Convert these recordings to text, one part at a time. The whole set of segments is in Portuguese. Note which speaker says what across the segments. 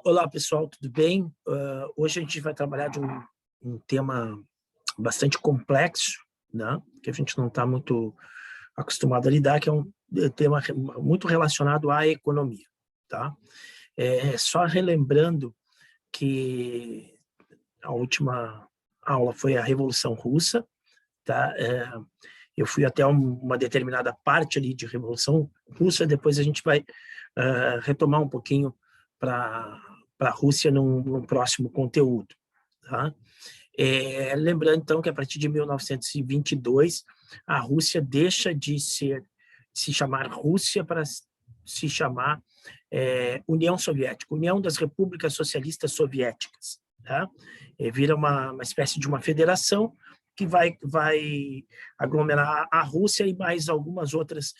Speaker 1: Olá, pessoal, tudo bem? Hoje a gente vai trabalhar de um tema bastante complexo, né? Que a gente não está muito acostumado a lidar, que é um tema muito relacionado à economia, tá? Só relembrando que a última aula foi a Revolução Russa, tá? Eu fui até uma determinada parte ali de Revolução Russa, depois a gente vai retomar um pouquinho para a Rússia num próximo conteúdo. Tá? Lembrando, então, que a partir de 1922, a Rússia deixa de se chamar Rússia para se chamar União Soviética, União das Repúblicas Socialistas Soviéticas. Tá? Vira uma espécie de uma federação que vai aglomerar a Rússia e mais algumas outras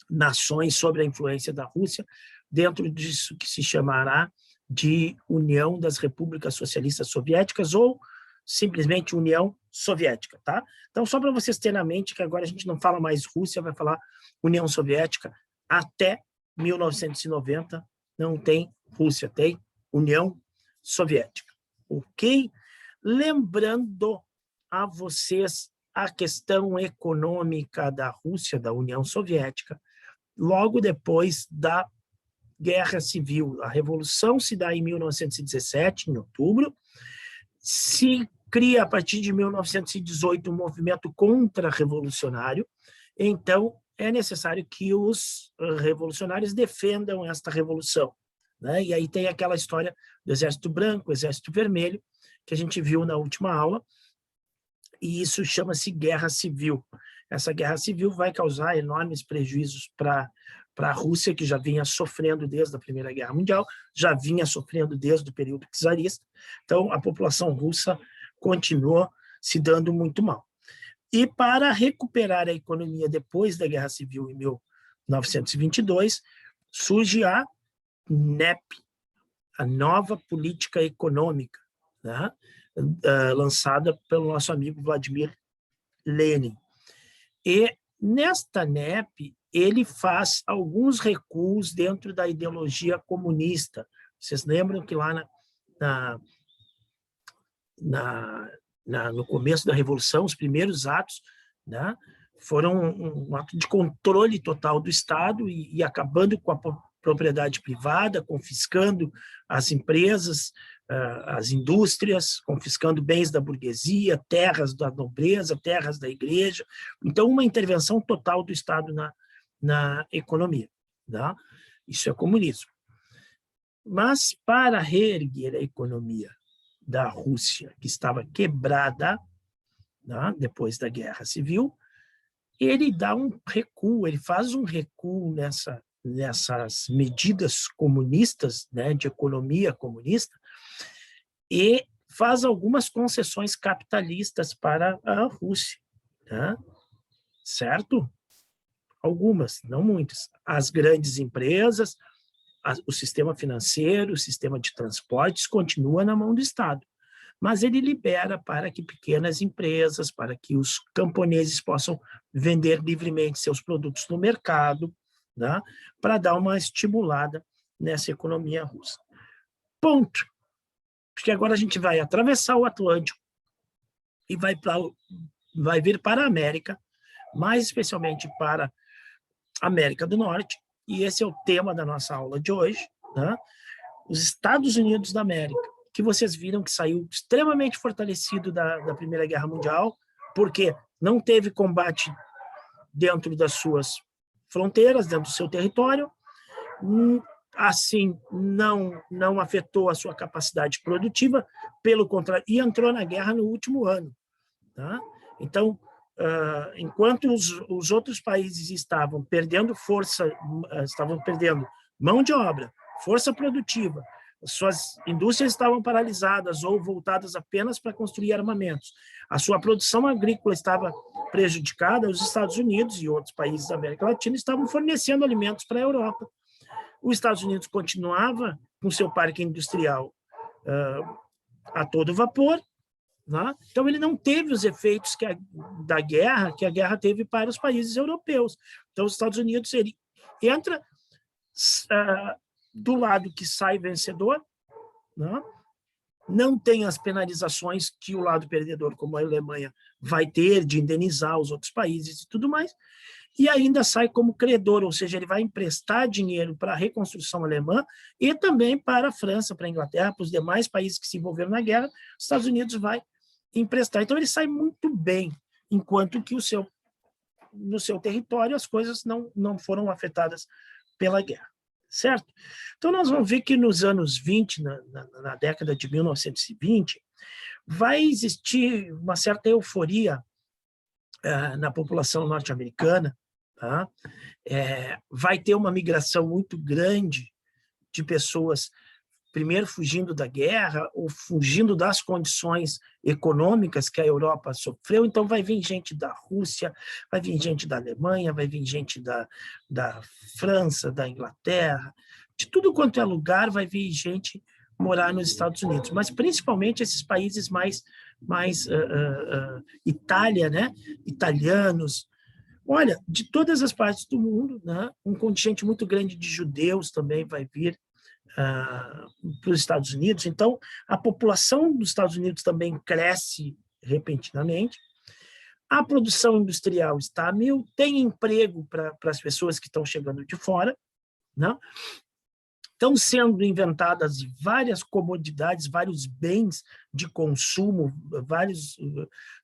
Speaker 1: nações sob a influência da Rússia, dentro disso que se chamará de União das Repúblicas Socialistas Soviéticas ou simplesmente União Soviética, tá? Então, só para vocês terem na mente que agora a gente não fala mais Rússia, vai falar União Soviética. Até 1990 não tem Rússia, tem União Soviética, ok? Lembrando a vocês a questão econômica da Rússia, da União Soviética, logo depois da Guerra Civil. A Revolução se dá em 1917, em outubro, se cria a partir de 1918 um movimento contra-revolucionário, então é necessário que os revolucionários defendam esta revolução, né? E aí tem aquela história do Exército Branco, Exército Vermelho, que a gente viu na última aula, e isso chama-se Guerra Civil. Essa Guerra Civil vai causar enormes prejuízos para a Rússia, que já vinha sofrendo desde a Primeira Guerra Mundial, já vinha sofrendo desde o período czarista. Então, a população russa continuou se dando muito mal. E para recuperar a economia depois da Guerra Civil, em 1922, surge a NEP, a Nova Política Econômica, né? Lançada pelo nosso amigo Vladimir Lenin. E nesta NEP, ele faz alguns recuos dentro da ideologia comunista. Vocês lembram que lá no começo da Revolução, os primeiros atos, né, foram um ato de controle total do Estado e acabando com a propriedade privada, confiscando as empresas, as indústrias, confiscando bens da burguesia, terras da nobreza, terras da igreja. Então, uma intervenção total do Estado na economia. Tá? Isso é comunismo. Mas, para reerguer a economia da Rússia, que estava quebrada, tá? Depois da Guerra Civil, ele dá um recuo, ele faz um recuo nessas medidas comunistas, né, de economia comunista, e faz algumas concessões capitalistas para a Rússia, né? Certo? Algumas, não muitas. As grandes empresas, o sistema financeiro, o sistema de transportes continua na mão do Estado, mas ele libera para que pequenas empresas, para que os camponeses possam vender livremente seus produtos no mercado, né, para dar uma estimulada nessa economia russa. Ponto. Porque agora a gente vai atravessar o Atlântico e vai vir para a América, mais especialmente para a América do Norte, e esse é o tema da nossa aula de hoje, né? Os Estados Unidos da América, que vocês viram que saiu extremamente fortalecido da Primeira Guerra Mundial, porque não teve combate dentro das suas fronteiras, dentro do seu território, assim não afetou a sua capacidade produtiva, pelo contrário, e entrou na guerra no último ano. Tá? Então, enquanto os outros países estavam perdendo força, estavam perdendo mão de obra, força produtiva, suas indústrias estavam paralisadas ou voltadas apenas para construir armamentos, a sua produção agrícola estava prejudicada, os Estados Unidos e outros países da América Latina estavam fornecendo alimentos para a Europa. Os Estados Unidos continuava com seu parque industrial a todo vapor, né? Então ele não teve os efeitos que a guerra teve para os países europeus. Então os Estados Unidos ele entra do lado que sai vencedor, né? Não tem as penalizações que o lado perdedor, como a Alemanha, vai ter de indenizar os outros países e tudo mais, e ainda sai como credor, ou seja, ele vai emprestar dinheiro para a reconstrução alemã e também para a França, para a Inglaterra, para os demais países que se envolveram na guerra, os Estados Unidos vai emprestar. Então, ele sai muito bem, enquanto que no seu território as coisas não foram afetadas pela guerra, certo? Então, nós vamos ver que nos anos 20, na década de 1920, vai existir uma certa euforia na população norte-americana, tá? Vai ter uma migração muito grande de pessoas, primeiro fugindo da guerra ou fugindo das condições econômicas que a Europa sofreu. Então, vai vir gente da Rússia, vai vir gente da Alemanha, vai vir gente da França, da Inglaterra, de tudo quanto é lugar vai vir gente morar nos Estados Unidos, mas principalmente esses países mais Itália, né? Italianos. Olha, de todas as partes do mundo, né? Um contingente muito grande de judeus também vai vir para os Estados Unidos. Então, a população dos Estados Unidos também cresce repentinamente. A produção industrial está a mil, tem emprego para as pessoas que estão chegando de fora, né? Estão sendo inventadas várias comodidades, vários bens de consumo,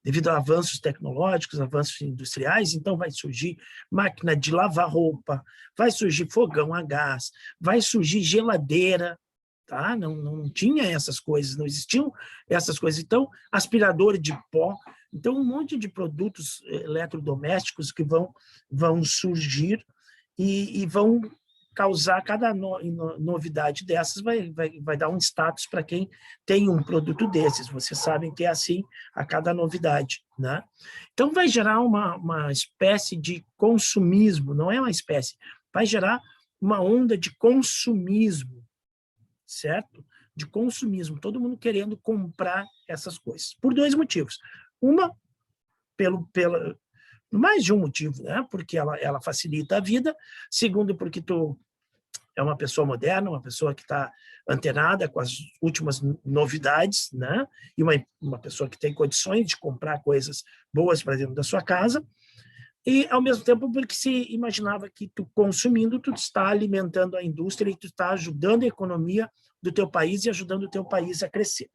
Speaker 1: devido a avanços tecnológicos, avanços industriais. Então, vai surgir máquina de lavar roupa, vai surgir fogão a gás, vai surgir geladeira, tá? Não tinha essas coisas, não existiam essas coisas. Então, aspirador de pó. Então, um monte de produtos eletrodomésticos que vão surgir e vão causar, cada novidade dessas vai dar um status para quem tem um produto desses. Vocês sabem que é assim a cada novidade, né? Então, vai gerar uma espécie de consumismo, não é uma espécie, vai gerar uma onda de consumismo, certo? De consumismo, todo mundo querendo comprar essas coisas, por dois motivos. Uma, mais de um motivo, né? Porque ela facilita a vida. Segundo, porque tu é uma pessoa moderna, uma pessoa que está antenada com as últimas novidades, né? E uma pessoa que tem condições de comprar coisas boas para dentro da sua casa. E, ao mesmo tempo, porque se imaginava que tu consumindo, tu está alimentando a indústria e tu está ajudando a economia do teu país e ajudando o teu país a crescer.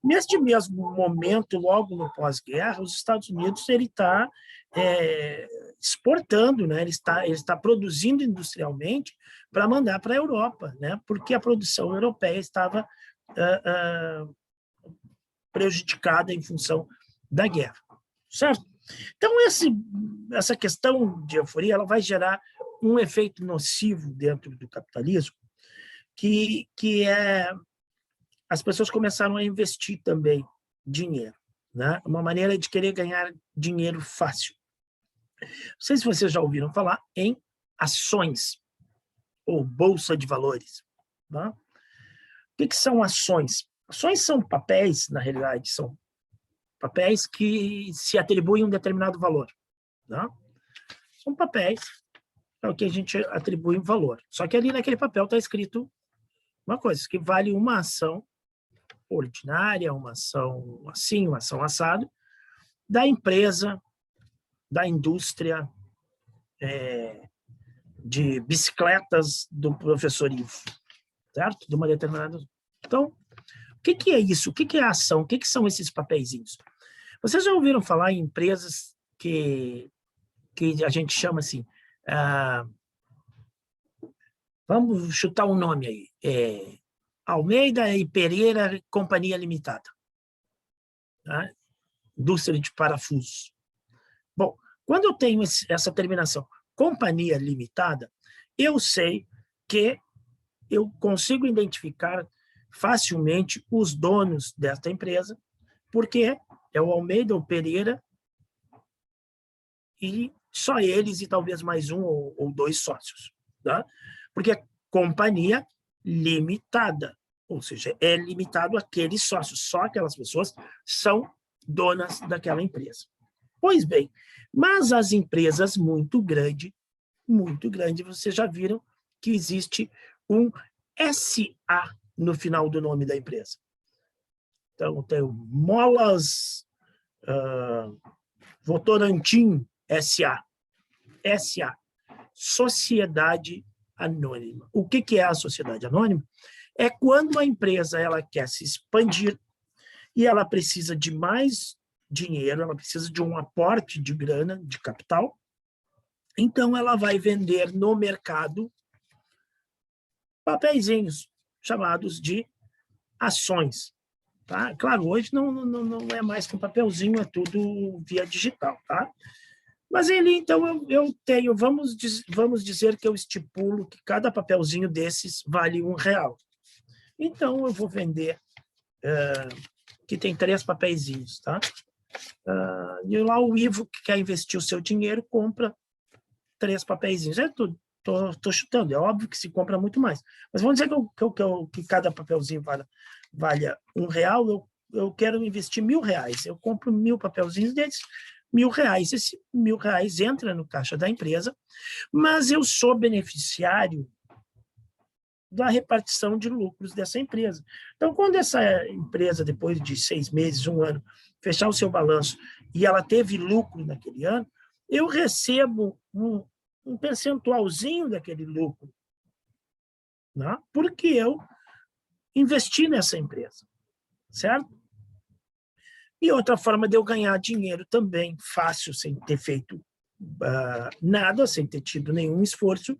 Speaker 1: Neste mesmo momento, logo no pós-guerra, os Estados Unidos está exportando, né? Ele está produzindo industrialmente para mandar para a Europa, né? Porque a produção europeia estava prejudicada em função da guerra, certo? Então, essa questão de euforia ela vai gerar um efeito nocivo dentro do capitalismo, que é as pessoas começaram a investir também dinheiro, né? Uma maneira de querer ganhar dinheiro fácil. Não sei se vocês já ouviram falar em ações ou bolsa de valores, né? O que são ações? Ações são papéis, na realidade, são papéis que se atribuem um determinado valor, né? São papéis ao que a gente atribui um valor. Só que ali naquele papel está escrito uma coisa, que vale uma ação ordinária, uma ação assim, uma ação assado, da empresa, da indústria, de bicicletas do professor Ivo, certo? De uma determinada... Então, o que é isso? O que é a ação? O que são esses papeizinhos? Vocês já ouviram falar em empresas que a gente chama assim, vamos chutar um nome aí, Almeida e Pereira Companhia Limitada, tá? Indústria de parafusos. Bom, quando eu tenho essa terminação, Companhia Limitada, eu sei que eu consigo identificar facilmente os donos desta empresa, porque é o Almeida ou Pereira e só eles e talvez mais um ou dois sócios, tá? Porque é companhia limitada, ou seja, é limitado àqueles sócios, só aquelas pessoas são donas daquela empresa. Pois bem, mas as empresas muito grandes, vocês já viram que existe um SA no final do nome da empresa. Então, tem o Molas Votorantim SA. SA, Sociedade Anônima. O que é a sociedade anônima? É quando a empresa ela quer se expandir e ela precisa de mais dinheiro, ela precisa de um aporte de grana, de capital, então ela vai vender no mercado papeizinhos chamados de ações. Tá? Claro, hoje não é mais com papelzinho, é tudo via digital. Tá? Mas então, eu tenho, vamos dizer que eu estipulo que cada papelzinho desses vale R$1. Então, eu vou vender, que tem 3 papeizinhos. Tá? E lá o Ivo, que quer investir o seu dinheiro, compra 3 papeizinhos. É tudo. Estou chutando, é óbvio que se compra muito mais. Mas vamos dizer que cada papelzinho valha R$1, eu quero investir R$1.000. Eu compro 1.000 papelzinhos desses, R$1.000. Esse R$1.000 entra no caixa da empresa, mas eu sou beneficiário da repartição de lucros dessa empresa. Então, quando essa empresa, depois de 6 meses, 1 ano, fechar o seu balanço e ela teve lucro naquele ano, eu recebo um percentualzinho daquele lucro, né? Porque eu investi nessa empresa, certo? E outra forma de eu ganhar dinheiro também, fácil, sem ter feito nada, sem ter tido nenhum esforço,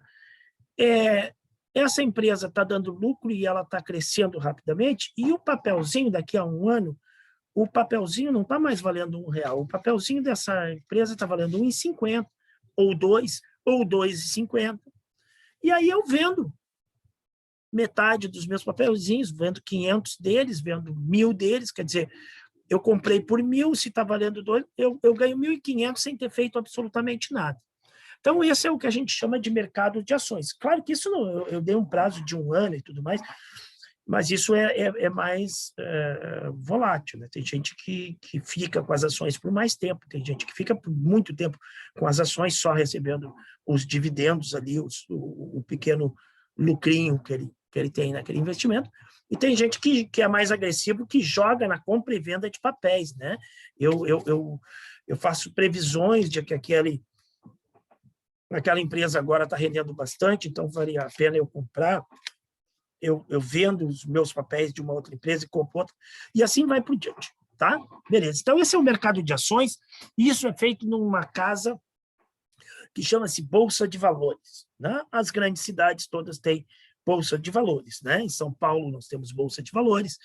Speaker 1: essa empresa está dando lucro e ela está crescendo rapidamente, e o papelzinho, daqui a 1 ano, o papelzinho não está mais valendo R$1. O papelzinho dessa empresa está valendo R$1,50, ou R$2, ou R$2,50. E aí eu vendo metade dos meus papelzinhos, vendo 500 deles, vendo 1.000 deles, quer dizer, eu comprei por 1.000, se está valendo R$2, eu ganho 1.500 sem ter feito absolutamente nada. Então, esse é o que a gente chama de mercado de ações. Claro que isso não, eu dei um prazo de 1 ano e tudo mais, mas isso é mais volátil. Né? Tem gente que fica com as ações por mais tempo, tem gente que fica por muito tempo com as ações só recebendo os dividendos ali, o pequeno lucrinho que ele tem naquele investimento, e tem gente que é mais agressivo, que joga na compra e venda de papéis. Né? Eu faço previsões de que aquela empresa agora está rendendo bastante, então vale a pena eu comprar. Eu vendo os meus papéis de uma outra empresa e compro outra, e assim vai por diante. Tá? Beleza. Então, esse é o mercado de ações, e isso é feito numa casa que chama-se Bolsa de Valores. Né? As grandes cidades todas têm Bolsa de Valores. Né? Em São Paulo, nós temos Bolsa de Valores.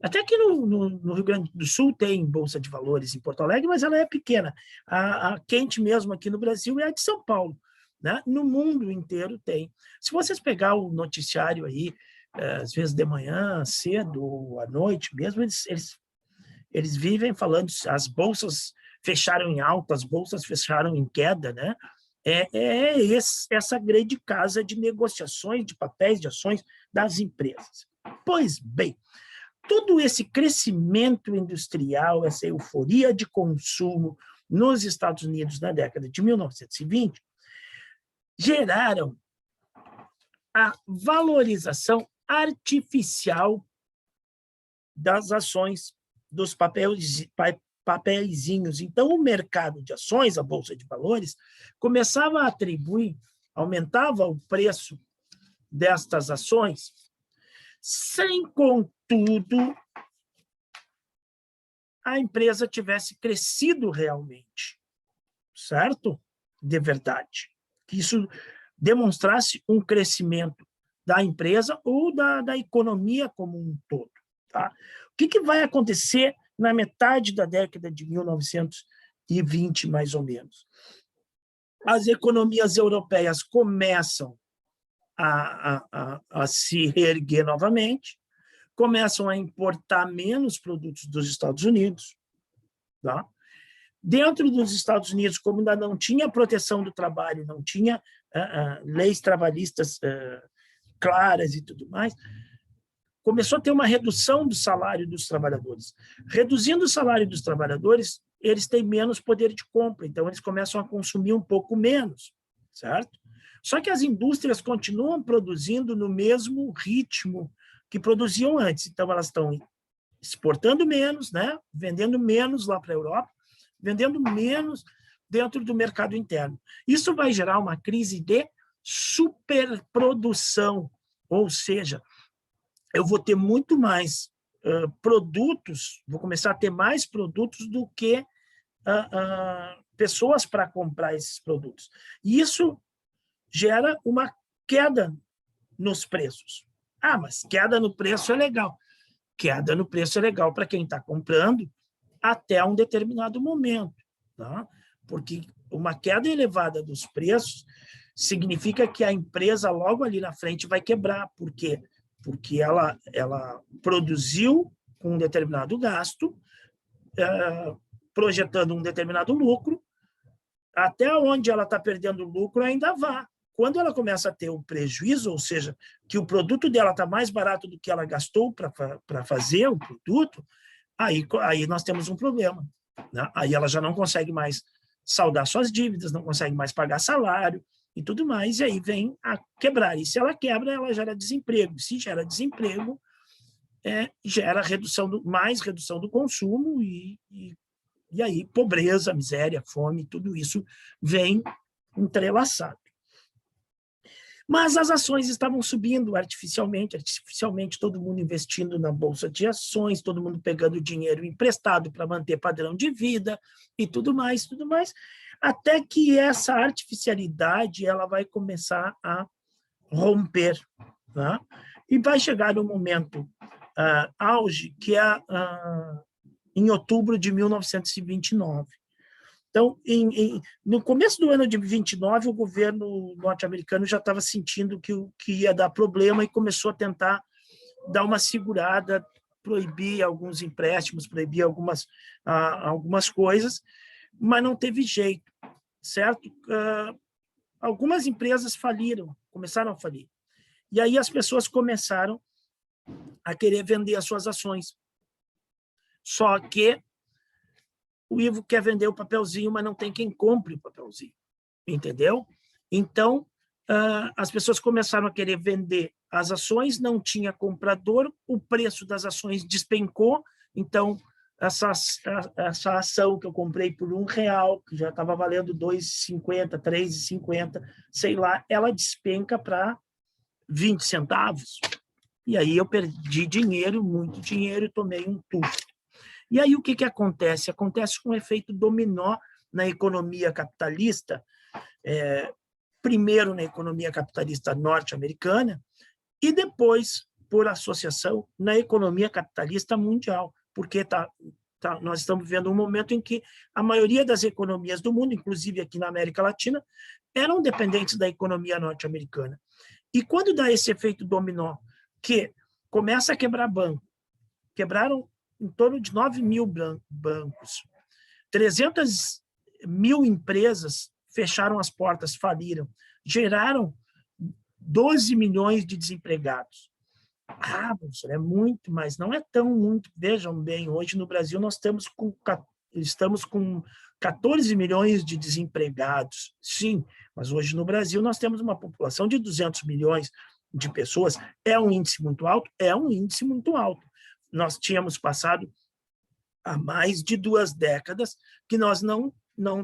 Speaker 1: Até que no Rio Grande do Sul tem Bolsa de Valores, em Porto Alegre, mas ela é pequena. A quente mesmo aqui no Brasil é a de São Paulo. Né? No mundo inteiro tem. Se vocês pegar o noticiário aí, às vezes de manhã, cedo, ou à noite mesmo, eles vivem falando, as bolsas fecharam em alta, as bolsas fecharam em queda, né? Essa grande casa de negociações de papéis de ações das empresas. Pois bem, todo esse crescimento industrial, essa euforia de consumo nos Estados Unidos na década de 1920, geraram a valorização artificial das ações, dos papeizinhos. Então, o mercado de ações, a Bolsa de Valores, começava a atribuir, aumentava o preço destas ações, sem, contudo, a empresa tivesse crescido realmente, certo? De verdade. Que isso demonstrasse um crescimento da empresa ou da economia como um todo. Tá? O que vai acontecer na metade da década de 1920, mais ou menos? As economias europeias começam a se reerguer novamente, começam a importar menos produtos dos Estados Unidos. Tá? Dentro dos Estados Unidos, como ainda não tinha proteção do trabalho, não tinha leis trabalhistas claras e tudo mais, começou a ter uma redução do salário dos trabalhadores. Reduzindo o salário dos trabalhadores, eles têm menos poder de compra, então eles começam a consumir um pouco menos, certo? Só que as indústrias continuam produzindo no mesmo ritmo que produziam antes. Então, elas estão exportando menos, né? Vendendo menos lá para a Europa, vendendo menos dentro do mercado interno. Isso vai gerar uma crise de superprodução, ou seja, eu vou ter muito mais produtos, vou começar a ter mais produtos do que pessoas para comprar esses produtos. E isso gera uma queda nos preços. Ah, mas queda no preço é legal. Queda no preço é legal para quem está comprando até um determinado momento, tá? Porque uma queda elevada dos preços significa que a empresa logo ali na frente vai quebrar. Por quê? Porque ela produziu com um determinado gasto, projetando um determinado lucro, até onde ela está perdendo lucro ainda vá. Quando ela começa a ter um prejuízo, ou seja, que o produto dela está mais barato do que ela gastou para fazer o produto, aí nós temos um problema, né? Aí ela já não consegue mais saldar suas dívidas, não consegue mais pagar salário e tudo mais, e aí vem a quebrar. E se ela quebra, ela gera desemprego. Se gera desemprego, gera mais redução do consumo e aí pobreza, miséria, fome, tudo isso vem entrelaçado. Mas as ações estavam subindo artificialmente, todo mundo investindo na bolsa de ações, todo mundo pegando dinheiro emprestado para manter padrão de vida e tudo mais, até que essa artificialidade ela vai começar a romper, né? E vai chegar no momento auge, que é em outubro de 1929. Então, no começo do ano de 29, o governo norte-americano já estava sentindo que ia dar problema e começou a tentar dar uma segurada, proibir alguns empréstimos, proibir algumas coisas, mas não teve jeito, certo? Algumas empresas começaram a falir. E aí as pessoas começaram a querer vender as suas ações. Só que o Ivo quer vender o papelzinho, mas não tem quem compre o papelzinho, entendeu? Então, as pessoas começaram a querer vender as ações, não tinha comprador, o preço das ações despencou, então, essa ação que eu comprei por R$1, que já estava valendo R$2,50, R$3,50, sei lá, ela despenca para 20 centavos. E aí eu perdi dinheiro, muito dinheiro, e tomei um tubo. E aí o que acontece? Acontece um efeito dominó na economia capitalista, primeiro na economia capitalista norte-americana e depois, por associação, na economia capitalista mundial, porque nós estamos vivendo um momento em que a maioria das economias do mundo, inclusive aqui na América Latina, eram dependentes da economia norte-americana. E quando dá esse efeito dominó, que começa a quebrar banco, quebraram em torno de 9 mil bancos. 300 mil empresas fecharam as portas, faliram. Geraram 12 milhões de desempregados. Professor, é muito, mas não é tão muito. Vejam bem, hoje no Brasil nós estamos com 14 milhões de desempregados. Sim, mas hoje no Brasil nós temos uma população de 200 milhões de pessoas. É um índice muito alto? É um índice muito alto. Nós tínhamos passado há mais de 2 décadas que nós não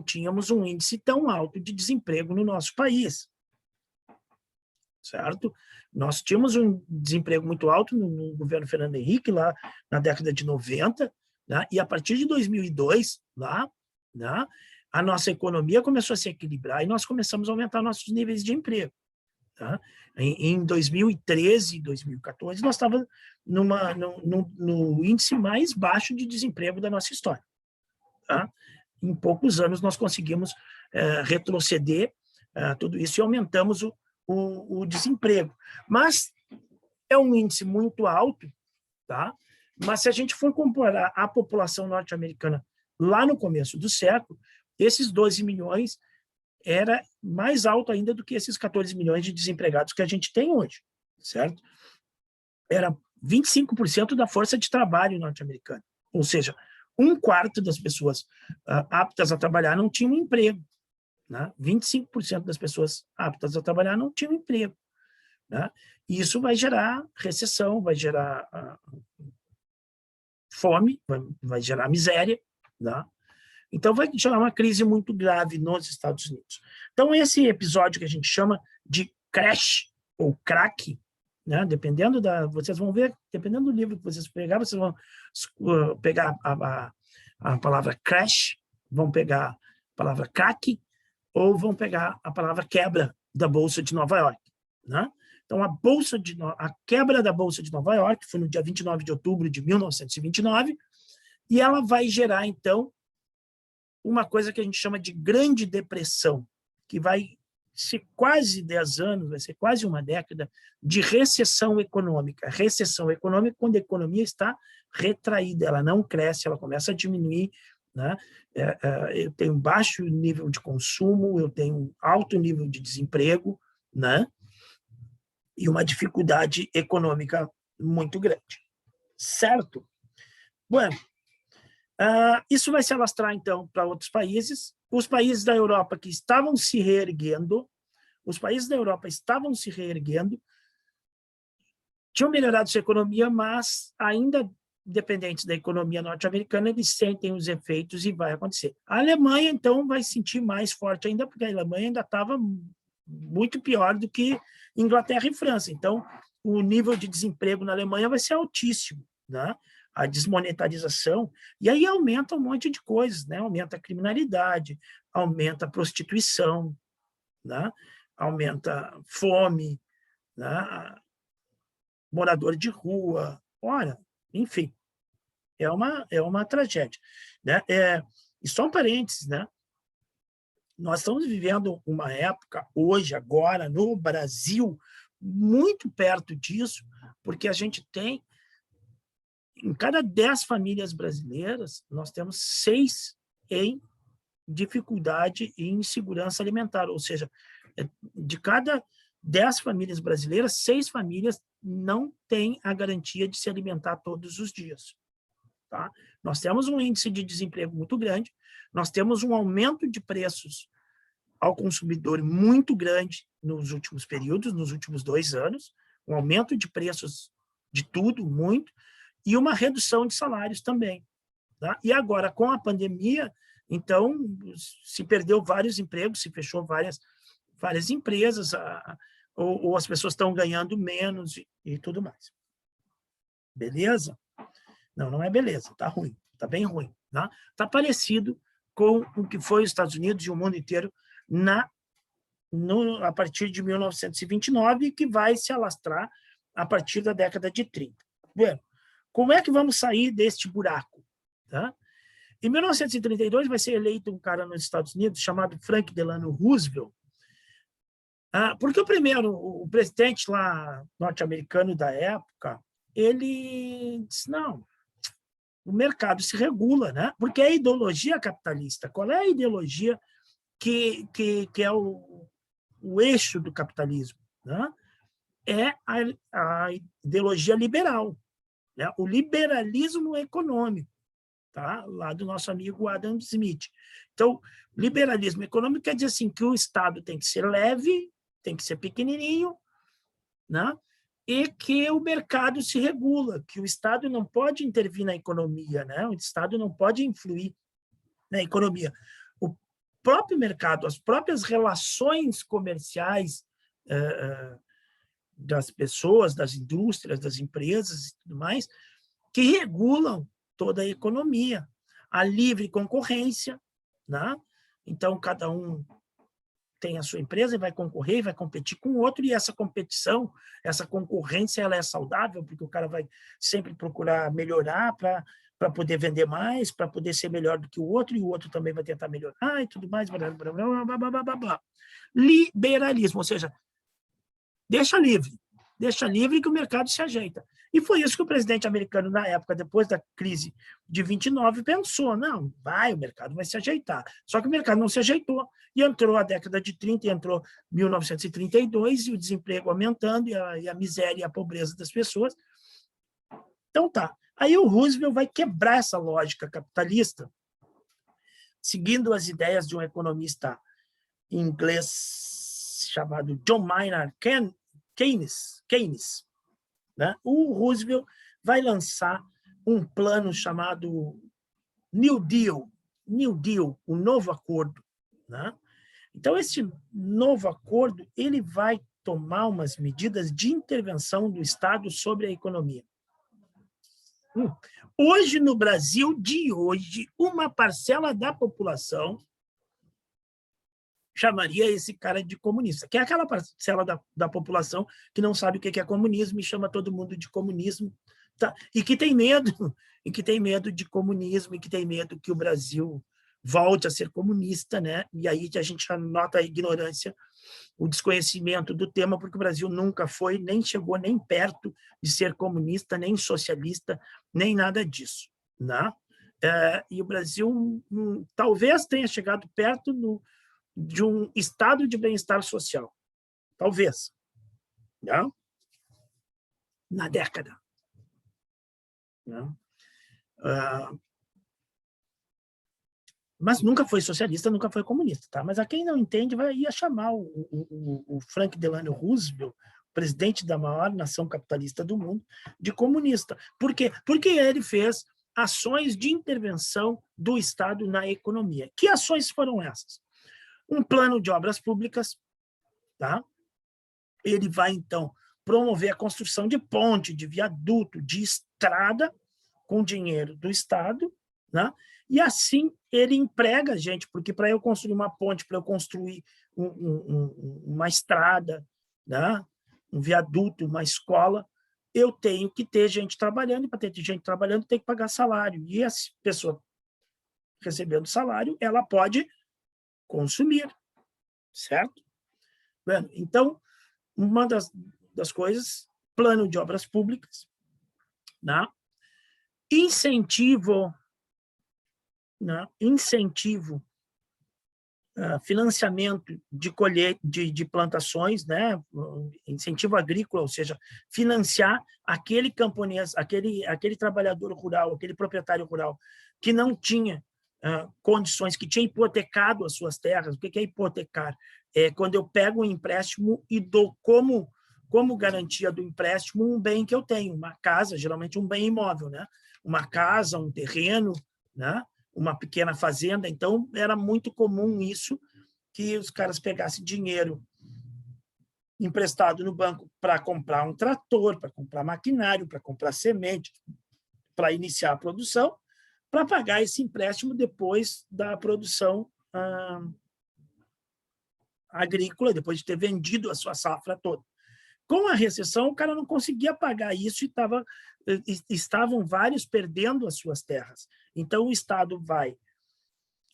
Speaker 1: tínhamos um índice tão alto de desemprego no nosso país, certo? Nós tínhamos um desemprego muito alto no governo Fernando Henrique, lá na década de 90, né? E a partir de 2002, né, a nossa economia começou a se equilibrar e nós começamos a aumentar nossos níveis de emprego. Tá? Em 2013, 2014, nós estávamos no índice mais baixo de desemprego da nossa história. Tá? Em poucos anos, nós conseguimos retroceder tudo isso e aumentamos o desemprego. Mas é um índice muito alto, tá? Mas se a gente for comparar a população norte-americana lá no começo do século, esses 12 milhões era mais alto ainda do que esses 14 milhões de desempregados que a gente tem hoje, certo? Era 25% da força de trabalho norte-americana, ou seja, 1/4 das pessoas aptas a trabalhar não tinham emprego, né? 25% das pessoas aptas a trabalhar não tinham emprego, né? E isso vai gerar recessão, vai gerar fome, vai gerar miséria, né? Então, vai gerar uma crise muito grave nos Estados Unidos. Então, esse episódio que a gente chama de crash ou crack, né? Dependendo vocês vão ver, dependendo do livro que vocês pegar, vocês vão pegar a palavra crash, vão pegar a palavra crack, ou vão pegar a palavra quebra da Bolsa de Nova York, né? Então, a quebra da Bolsa de Nova York foi no dia 29 de outubro de 1929, e ela vai gerar, então, uma coisa que a gente chama de Grande Depressão, que vai ser quase 10 anos, vai ser quase uma década de recessão econômica. Recessão econômica quando a economia está retraída, ela não cresce, ela começa a diminuir, né? Eu tenho baixo nível de consumo, eu tenho alto nível de desemprego, né? E uma dificuldade econômica muito grande. Certo? Bueno, isso vai se alastrar, então, para outros países. Os países da Europa que estavam se reerguendo, tinham melhorado sua economia, mas ainda dependentes da economia norte-americana, eles sentem os efeitos e vai acontecer. A Alemanha, então, vai sentir mais forte ainda, porque a Alemanha ainda estava muito pior do que Inglaterra e França. Então, o nível de desemprego na Alemanha vai ser altíssimo, né? A desmonetarização, e aí aumenta um monte de coisas, né? Aumenta a criminalidade, aumenta a prostituição, né? Aumenta a fome, né? Morador de rua, ora, enfim, é uma tragédia, né? E só um parênteses, né? Nós estamos vivendo uma época, hoje, agora, no Brasil, muito perto disso, porque a gente tem, em cada 10 famílias brasileiras, nós temos 6 em dificuldade e insegurança alimentar, ou seja, de cada 10 famílias brasileiras, 6 famílias não têm a garantia de se alimentar todos os dias. Tá? Nós temos um índice de desemprego muito grande, nós temos um aumento de preços ao consumidor muito grande nos últimos períodos, nos últimos 2 anos, um aumento de preços de tudo, muito, e uma redução de salários também. Tá? E agora, com a pandemia, então, se perdeu vários empregos, se fechou várias empresas, ou as pessoas estão ganhando menos e tudo mais. Beleza? Não, não é beleza, tá ruim, tá bem ruim. Tá? Tá parecido com o que foi os Estados Unidos e o mundo inteiro a partir de 1929, que vai se alastrar a partir da década de 30. Bueno, como é que vamos sair deste buraco? Tá? Em 1932, vai ser eleito um cara nos Estados Unidos chamado Franklin Delano Roosevelt, porque o presidente lá norte-americano da época, ele disse, não, o mercado se regula, né? Porque é a ideologia capitalista. Qual é a ideologia que é o eixo do capitalismo? Né? É a ideologia liberal, né? O liberalismo econômico, tá? Lá do nosso amigo Adam Smith. Então, liberalismo econômico quer dizer assim, que o Estado tem que ser leve, tem que ser pequenininho, né? E que o mercado se regula, que o Estado não pode intervir na economia, né? O Estado não pode influir na economia. O próprio mercado, as próprias relações comerciais das pessoas, das indústrias, das empresas e tudo mais, que regulam toda a economia. A livre concorrência, né? Então, cada um tem a sua empresa e vai concorrer, vai competir com o outro, e essa competição, essa concorrência, ela é saudável, porque o cara vai sempre procurar melhorar para poder vender mais, para poder ser melhor do que o outro, e o outro também vai tentar melhorar e tudo mais. Blá, blá, blá, blá, blá, blá, blá. Liberalismo, ou seja, deixa livre que o mercado se ajeita. E foi isso que o presidente americano, na época, depois da crise de 29, pensou, não, o mercado vai se ajeitar. Só que o mercado não se ajeitou, e entrou a década de 30, e entrou 1932, e o desemprego aumentando, e a miséria e a pobreza das pessoas. Então tá, aí o Roosevelt vai quebrar essa lógica capitalista, seguindo as ideias de um economista inglês chamado John Maynard Keynes, né? O Roosevelt vai lançar um plano chamado New Deal, o novo acordo, né? Então, esse novo acordo ele vai tomar umas medidas de intervenção do Estado sobre a economia. Hoje, no Brasil de hoje, uma parcela da população chamaria esse cara de comunista, que é aquela parcela da população que não sabe o que é comunismo e chama todo mundo de comunismo, tá? E que tem medo de comunismo, e que tem medo que o Brasil volte a ser comunista, né? E aí a gente já nota a ignorância, o desconhecimento do tema, porque o Brasil nunca foi, nem chegou nem perto de ser comunista, nem socialista, nem nada disso, né? E o Brasil talvez tenha chegado perto de um estado de bem-estar social. Talvez. Não? Na década. Não? Mas nunca foi socialista, nunca foi comunista. Tá? Mas a quem não entende ia chamar o Frank Delano Roosevelt, presidente da maior nação capitalista do mundo, de comunista. Por quê? Porque ele fez ações de intervenção do Estado na economia. Que ações foram essas? Um plano de obras públicas, tá? Ele vai, então, promover a construção de ponte, de viaduto, de estrada, com dinheiro do Estado, né? E assim ele emprega gente, porque para eu construir uma ponte, para eu construir uma estrada, né? Um viaduto, uma escola, eu tenho que ter gente trabalhando, e para ter gente trabalhando, tem que pagar salário. E essa pessoa recebendo salário, ela pode consumir, certo? Então, uma das coisas, plano de obras públicas, né? Incentivo, financiamento de plantações, né? Incentivo agrícola, ou seja, financiar aquele camponês, aquele trabalhador rural, aquele proprietário rural que não tinha condições, que tinha hipotecado as suas terras. O que é hipotecar? É quando eu pego um empréstimo e dou como garantia do empréstimo um bem que eu tenho, uma casa, geralmente um bem imóvel, né? Uma casa, um terreno, né? Uma pequena fazenda. Então, era muito comum isso, que os caras pegassem dinheiro emprestado no banco para comprar um trator, para comprar maquinário, para comprar semente, para iniciar a produção, para pagar esse empréstimo depois da produção agrícola, depois de ter vendido a sua safra toda. Com a recessão, o cara não conseguia pagar isso e estavam vários perdendo as suas terras. Então, o Estado vai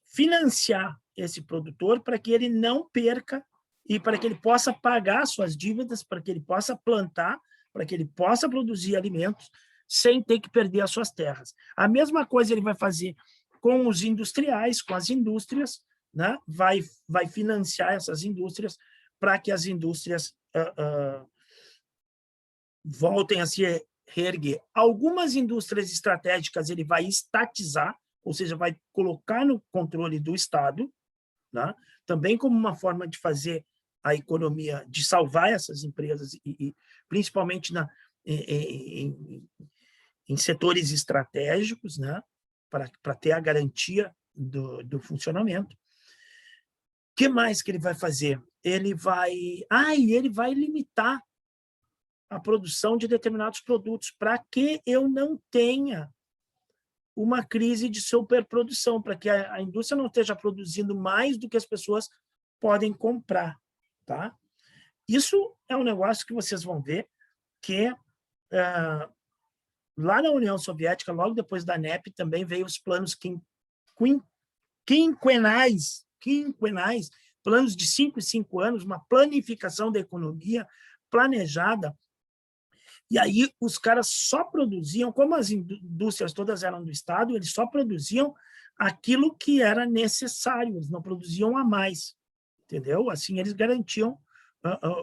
Speaker 1: financiar esse produtor para que ele não perca e para que ele possa pagar suas dívidas, para que ele possa plantar, para que ele possa produzir alimentos sem ter que perder as suas terras. A mesma coisa ele vai fazer com os industriais, com as indústrias, né? Vai financiar essas indústrias para que as indústrias voltem a se reerguer. Algumas indústrias estratégicas ele vai estatizar, ou seja, vai colocar no controle do Estado, né? Também como uma forma de fazer a economia, de salvar essas empresas, e principalmente em setores estratégicos, né? Para ter a garantia do funcionamento. O que mais que ele vai fazer? Ele vai limitar a produção de determinados produtos, para que eu não tenha uma crise de superprodução, para que a indústria não esteja produzindo mais do que as pessoas podem comprar. Tá? Isso é um negócio que vocês vão ver que lá na União Soviética, logo depois da NEP, também veio os planos quinquenais, planos de 5 em 5 anos, uma planificação da economia planejada. E aí os caras só produziam, como as indústrias todas eram do Estado, eles só produziam aquilo que era necessário, eles não produziam a mais, entendeu? Assim eles garantiam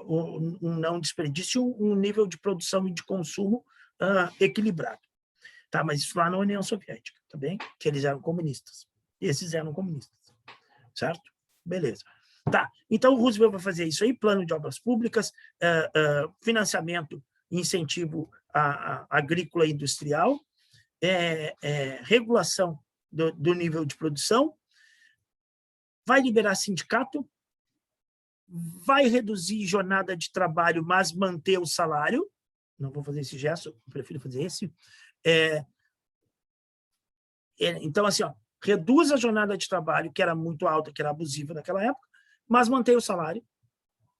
Speaker 1: um não desperdício, um nível de produção e de consumo equilibrado. Tá? Mas isso lá na União Soviética, tá bem? Que eles eram comunistas. Esses eram comunistas, certo? Beleza. Tá, então o Roosevelt vai fazer isso aí, plano de obras públicas, financiamento e incentivo agrícola e industrial, regulação do nível de produção, vai liberar sindicato, vai reduzir jornada de trabalho, mas manter o salário. Não vou fazer esse gesto, prefiro fazer esse. Então, assim, ó, reduz a jornada de trabalho, que era muito alta, que era abusiva naquela época, mas mantém o salário.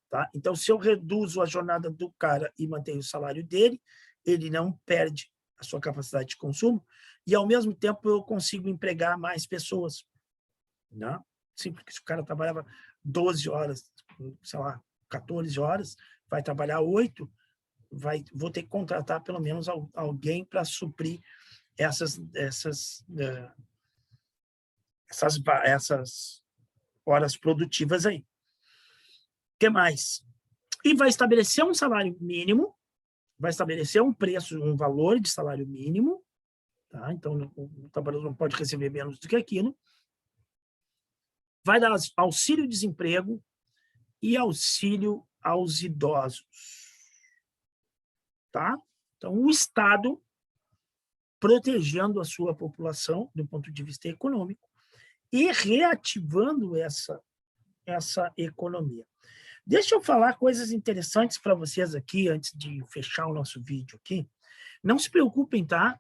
Speaker 1: Tá? Então, se eu reduzo a jornada do cara e mantenho o salário dele, ele não perde a sua capacidade de consumo e, ao mesmo tempo, eu consigo empregar mais pessoas. Né? Sim, porque se o cara trabalhava 12 horas, sei lá, 14 horas, vai trabalhar 8, vou ter que contratar pelo menos alguém para suprir essas horas produtivas aí. O que mais? E vai estabelecer um salário mínimo, vai estabelecer um preço, um valor de salário mínimo, tá? Então o trabalhador não pode receber menos do que aquilo, vai dar auxílio-desemprego e auxílio aos idosos, tá? Então o Estado protegendo a sua população do ponto de vista econômico e reativando essa economia. Deixa eu falar coisas interessantes para vocês aqui, antes de fechar o nosso vídeo aqui. Não se preocupem, tá?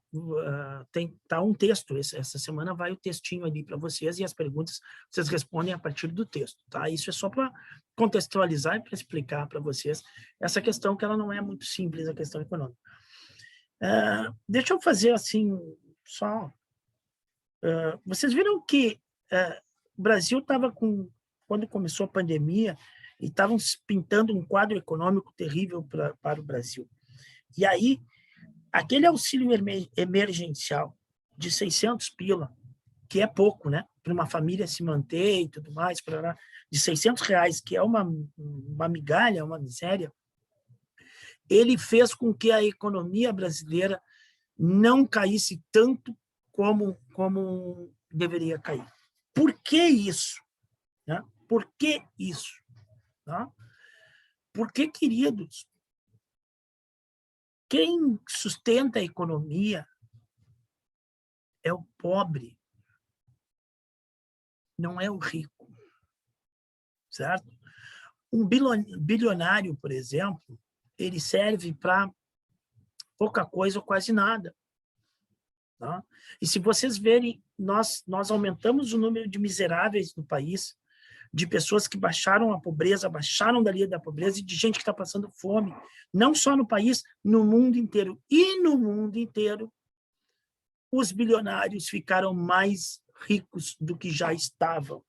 Speaker 1: Tá um texto, essa semana vai o textinho ali para vocês e as perguntas vocês respondem a partir do texto, tá? Isso é só para contextualizar e para explicar para vocês essa questão, que ela não é muito simples, a questão econômica. Deixa eu fazer assim, só... vocês viram que o Brasil estava quando começou a pandemia, e estavam pintando um quadro econômico terrível para o Brasil. E aí, aquele auxílio emergencial de 600 pila, que é pouco, né? Para uma família se manter e tudo mais, de 600 reais, que é uma migalha, uma miséria, ele fez com que a economia brasileira não caísse tanto como deveria cair. Por que isso? Né? Por que isso? Tá? Porque, queridos, quem sustenta a economia é o pobre, não é o rico, certo? Um bilionário, por exemplo, ele serve para pouca coisa ou quase nada. Tá? E se vocês verem, nós aumentamos o número de miseráveis no país, de pessoas que baixaram a pobreza, baixaram da linha da pobreza, e de gente que está passando fome, não só no país, no mundo inteiro. E no mundo inteiro, os bilionários ficaram mais ricos do que já estavam.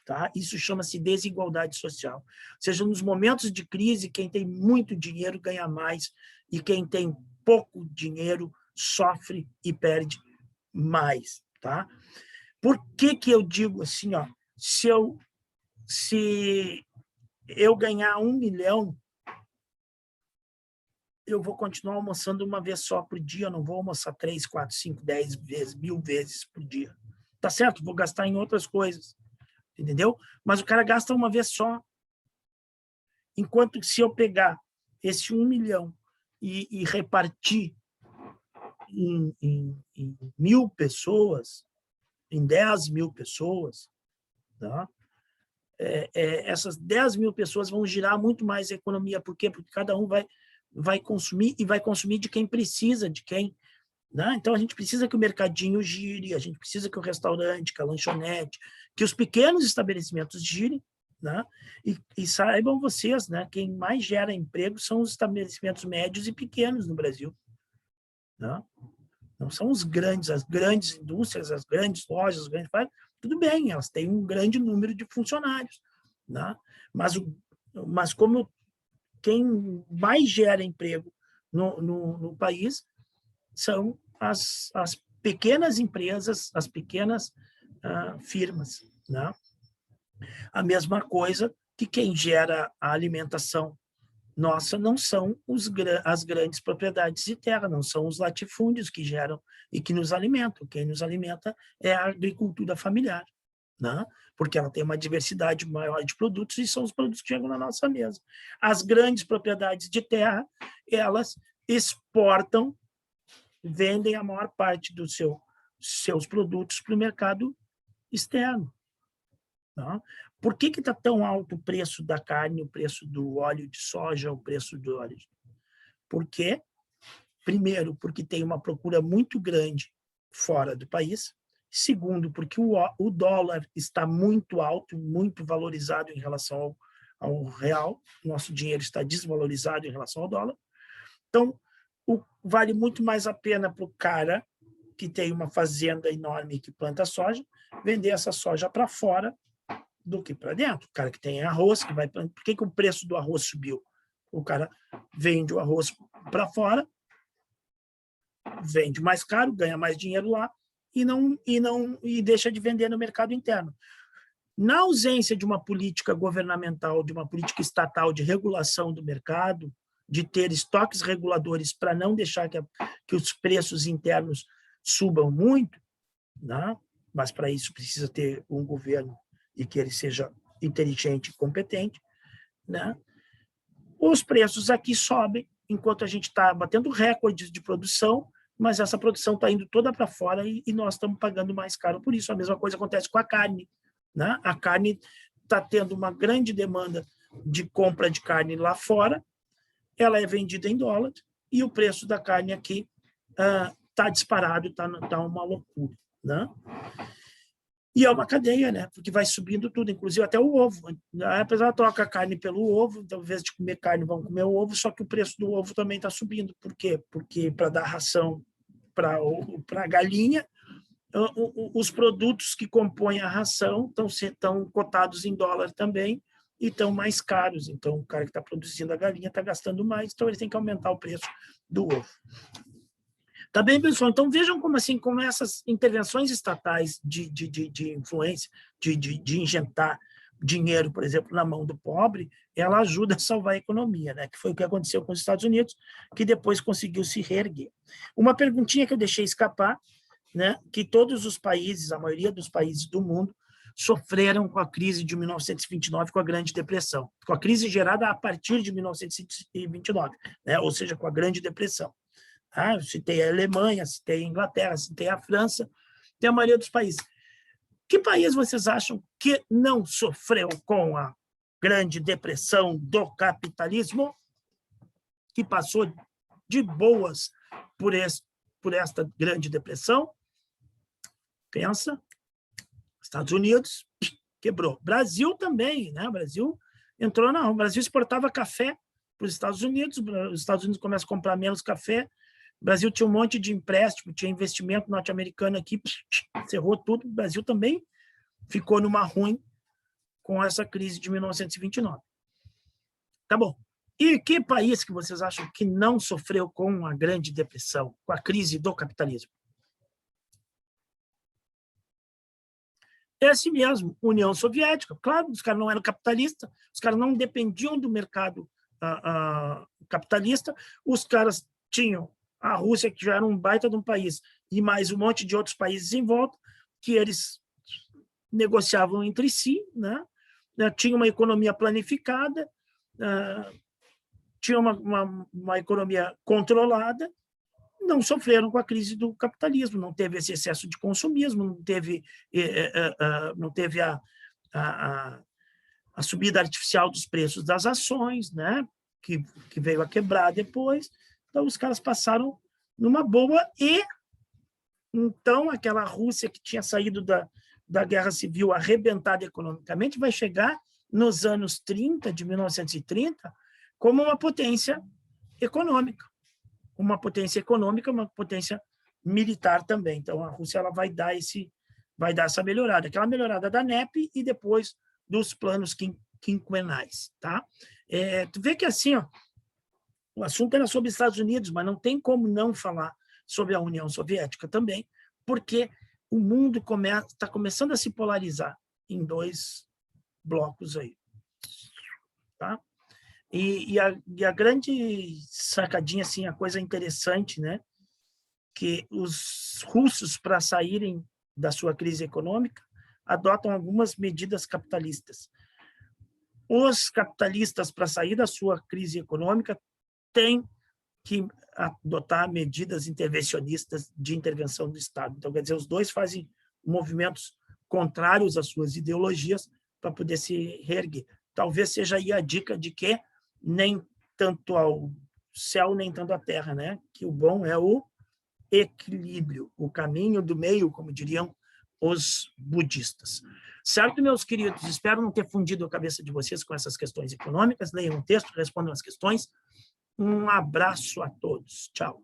Speaker 1: Tá? Isso chama-se desigualdade social. Ou seja, nos momentos de crise, quem tem muito dinheiro ganha mais, e quem tem pouco dinheiro sofre e perde mais. Tá? Por que eu digo assim, ó, se eu ganhar 1 milhão, eu vou continuar almoçando uma vez só por dia, eu não vou almoçar 3, 4, 5, 10 vezes, 1000 vezes por dia. Tá certo? Vou gastar em outras coisas, entendeu? Mas o cara gasta uma vez só. Enquanto que se eu pegar esse 1 milhão e repartir em 1.000 pessoas, em 10.000 pessoas, tá? Essas 10.000 pessoas vão girar muito mais a economia. Por quê? Porque cada um vai consumir, e vai consumir de quem precisa, de quem... Né? Então, a gente precisa que o mercadinho gire, a gente precisa que o restaurante, que a lanchonete, que os pequenos estabelecimentos girem, né? E saibam vocês, né? Quem mais gera emprego são os estabelecimentos médios e pequenos no Brasil. Né? Não são as grandes indústrias, as grandes lojas, as grandes... Tudo bem, elas têm um grande número de funcionários, né? Mas como quem mais gera emprego no país são as pequenas empresas, as pequenas firmas, né? A mesma coisa que quem gera a alimentação nossa não são as grandes propriedades de terra, não são os latifúndios que geram e que nos alimentam. Quem nos alimenta é a agricultura familiar. né? Porque ela tem uma diversidade maior de produtos e são os produtos que chegam na nossa mesa. As grandes propriedades de terra, elas exportam, vendem a maior parte dos seus produtos para o mercado externo. Tá? Por que está tão alto o preço da carne, o preço do óleo de soja, o preço do óleo? Porque, primeiro, porque tem uma procura muito grande fora do país. Segundo, porque o dólar está muito alto, muito valorizado em relação ao real. Nosso dinheiro está desvalorizado em relação ao dólar. Então, vale muito mais a pena para o cara que tem uma fazenda enorme que planta soja, vender essa soja para fora do que para dentro. O cara que tem arroz, que vai... Por que o preço do arroz subiu? O cara vende o arroz para fora, vende mais caro, ganha mais dinheiro lá e deixa de vender no mercado interno. Na ausência de uma política governamental, de uma política estatal de regulação do mercado, de ter estoques reguladores para não deixar que os preços internos subam muito, né? Mas para isso precisa ter um governo e que ele seja inteligente e competente, né? Os preços aqui sobem, enquanto a gente está batendo recordes de produção, mas essa produção está indo toda para fora e nós estamos pagando mais caro por isso. A mesma coisa acontece com a carne, né? A carne está tendo uma grande demanda de compra de carne lá fora, ela é vendida em dólar e o preço da carne aqui está disparado, está uma loucura, né? E é uma cadeia, né? Porque vai subindo tudo, inclusive até o ovo. Apesar de trocar a carne pelo ovo, então, ao invés de comer carne, vão comer o ovo, só que o preço do ovo também está subindo. Por quê? Porque para dar ração para a galinha, os produtos que compõem a ração estão cotados em dólar também e estão mais caros. Então, o cara que está produzindo a galinha está gastando mais, então ele tem que aumentar o preço do ovo. Tá bem, pessoal? Então, vejam como essas intervenções estatais de influência, de injetar dinheiro, por exemplo, na mão do pobre, ela ajuda a salvar a economia, né? Que foi o que aconteceu com os Estados Unidos, que depois conseguiu se reerguer. Uma perguntinha que eu deixei escapar, né? Que todos os países, a maioria dos países do mundo, sofreram com a crise de 1929, com a Grande Depressão, com a crise gerada a partir de 1929, né? Ou seja, com a Grande Depressão. Eu citei a Alemanha, citei a Inglaterra, citei a França, tem a maioria dos países. Que país vocês acham que não sofreu com a Grande Depressão do capitalismo, que passou de boas por esta Grande Depressão? Pensa. Estados Unidos quebrou. Brasil também, né? O Brasil entrou na... O Brasil exportava café para os Estados Unidos começam a comprar menos café. O Brasil tinha um monte de empréstimo, tinha investimento norte-americano aqui, cerrou tudo. O Brasil também ficou numa ruim com essa crise de 1929. Tá bom. E que país que vocês acham que não sofreu com a Grande Depressão, com a crise do capitalismo? É assim mesmo, União Soviética. Claro, os caras não eram capitalistas, os caras não dependiam do mercado capitalista, os caras tinham a Rússia, que já era um baita de um país, e mais um monte de outros países em volta, que eles negociavam entre si, né? Tinha uma economia planificada, tinha uma economia controlada, não sofreram com a crise do capitalismo, não teve esse excesso de consumismo, não teve a subida artificial dos preços das ações, né? que veio a quebrar depois. Então, os caras passaram numa boa e, então, aquela Rússia que tinha saído da Guerra Civil arrebentada economicamente vai chegar nos anos 30, de 1930, como uma potência econômica. Uma potência militar também. Então, a Rússia ela vai dar essa melhorada. Aquela melhorada da NEP e depois dos planos quinquenais. Tá? Tu vê que assim, ó, o assunto era sobre os Estados Unidos, mas não tem como não falar sobre a União Soviética também, porque o mundo está começando a se polarizar em dois blocos aí. Tá? E a grande sacadinha, assim, a coisa interessante, né, que os russos, para saírem da sua crise econômica, adotam algumas medidas capitalistas. Os capitalistas, para sair da sua crise econômica, têm que adotar medidas intervencionistas de intervenção do Estado. Então, quer dizer, os dois fazem movimentos contrários às suas ideologias para poder se reerguer. Talvez seja aí a dica de que nem tanto ao céu, nem tanto à terra, né? Que o bom é o equilíbrio, o caminho do meio, como diriam os budistas. Certo, meus queridos? Espero não ter fundido a cabeça de vocês com essas questões econômicas. Leiam um texto, respondam as questões. Um abraço a todos. Tchau.